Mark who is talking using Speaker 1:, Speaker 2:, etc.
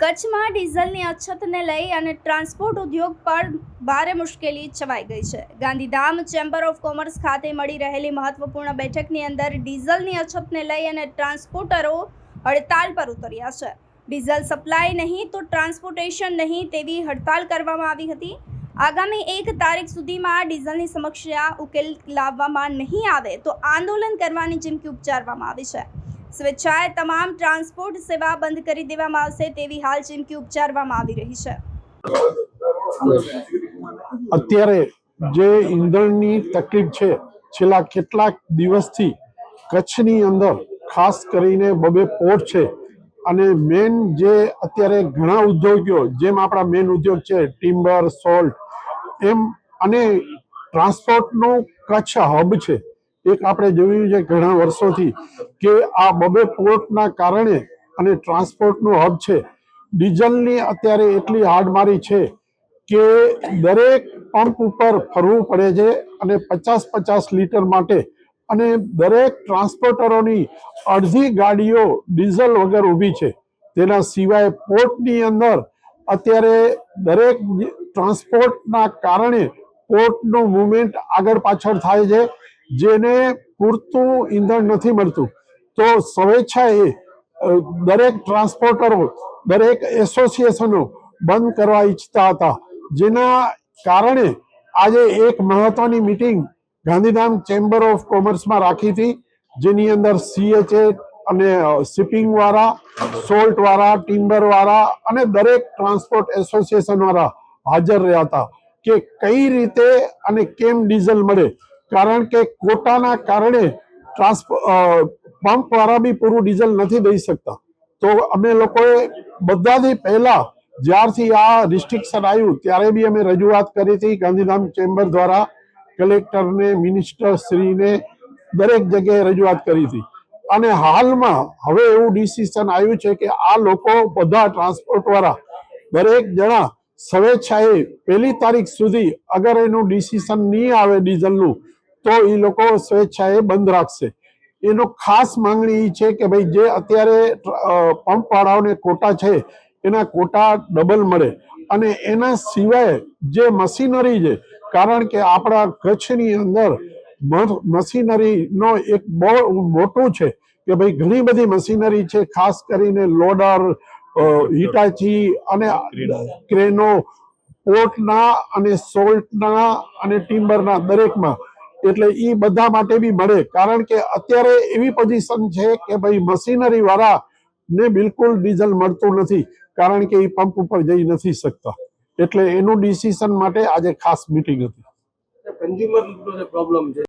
Speaker 1: કચ્છમાં ડીઝલની અછતને લઈ અને ટ્રાન્સપોર્ટ ઉદ્યોગ પર ભારે મુશ્કેલી છવાઈ ગઈ છે। ગાંધીધામ ચેમ્બર ઓફ કોમર્સ ખાતે મળી રહેલી મહત્વપૂર્ણ બેઠકની અંદર ડીઝલની અછતને લઈ અને ટ્રાન્સપોર્ટરો હડતાલ પર ઉતર્યા છે। ડીઝલ સપ્લાય નહીં તો ટ્રાન્સપોર્ટેશન નહીં તેવી હડતાલ કરવામાં આવી હતી। આગામી 1 તારીખ સુધીમાં ડીઝલની સમસ્યા ઉકેલ લાવવામાં નહીં આવે તો આંદોલન કરવાની ચીમકી ઉચ્ચારવામાં આવી છે। સ્વેચ્છાએ તમામ ટ્રાન્સપોર્ટ સેવા બંધ કરી દેવામાં આવશે તેવી હાલ ચીમકી ઉચ્ચારવામાં આવી રહી છે।
Speaker 2: અત્યારે જે ઈંધણની તકલીફ છે છેલ્લા કેટલાક દિવસથી કચ્છની અંદર ખાસ કરીને બબે પોર્ટ છે અને મેન જે અત્યારે ઘણા ઉદ્યોગો જેમ આપણા મેન ઉદ્યોગ છે ટિમ્બર સોલ્ટ એમ અને ટ્રાન્સપોર્ટનું કચ્છ હબ છે। એક આપણે જોયું છે ઘણા વર્ષોથી કે આ બબે પોર્ટના કારણે અને ટ્રાન્સપોર્ટનું હબ છે। ડીઝલની અત્યારે એટલી હાડમારી છે કે દરેક પંપ ઉપર ફરવું પડે છે અને 50-50 લીટર માટે અને દરેક ટ્રાન્સપોર્ટરોની અડધી ગાડીઓ ડીઝલ વગર ઊભી છે। તેના સિવાય પોર્ટની અંદર અત્યારે દરેક ટ્રાન્સપોર્ટના કારણે પોર્ટનું મુવમેન્ટ આગળ પાછળ થાય છે જેને પૂરતું ઈંધણ નથી મળતું। તો સ્વેચ્છાએ દરેક ટ્રાન્સપોર્ટરો દરેક એસોસિએશનો બંધ કરવા ઈચ્છતા હતા જેના કારણે આજે એક મહત્વની મિટિંગ ગાંધીધામ ચેમ્બર ઓફ કોમર્સમાં રાખી હતી જેની અંદર CHA અને શિપિંગ વાળા સોલ્ટ વાળા ટિમ્બર વાળા અને દરેક ટ્રાન્સપોર્ટ એસોસિએશન વાળા હાજર રહ્યા હતા કે કઈ રીતે અને કેમ ડીઝલ મળે કારણ કે કોટાના કારણે પંપ વાળા બી પૂરું ડીઝલ નથી દઈ શકતા। તો અમે લોકોએ બધાથી પહેલા જ્યારથી આ રિસ્ટ્રિક્શન આવ્યું ત્યારે બી અમે રજૂઆત કરી હતી ગાંધીધામ ચેમ્બર દ્વારા કલેક્ટરને મિનિસ્ટર શ્રીને દરેક જગ્યાએ રજૂઆત કરી હતી અને હાલમાં હવે એવું ડિસિઝન આવ્યું છે કે આ લોકો બધા ટ્રાન્સપોર્ટ વાળા દરેક જણા સ્વેચ્છાએ 1 તારીખ સુધી અગર એનું ડિસિઝન નહીં આવે ડીઝલનું તો એ લોકો સ્વેચ્છાએ બંધ રાખશે। એનો ખાસ માંગણી એ છે કે ભાઈ જે અત્યારે પંપ વાળાઓને કોટા છે એના કોટા ડબલ મળે અને એના સિવાય જે મશીનરી છે કારણ કે આપણા કચ્છની અંદર મશીનરીનો એક બહુ મોટું છે કે ભાઈ ઘણી બધી મશીનરી છે ખાસ કરીને લોડર હિટાચી અને ક્રેનો પોર્ટના અને સોલ્ટના અને ટિમ્બરના દરેકમાં એટલે એ બધા માટે બી મળે કારણ કે અત્યારે એવી પોઝિશન છે કે ભાઈ મશીનરી વાળા ને બિલકુલ ડીઝલ મળતું નથી કારણ કે એ પંપ ઉપર જઈ નથી શકતા એટલે એનું ડિસિઝન માટે આજે ખાસ મીટિંગ હતી।
Speaker 3: કન્ઝ્યુમર પ્રોબ્લેમ છે।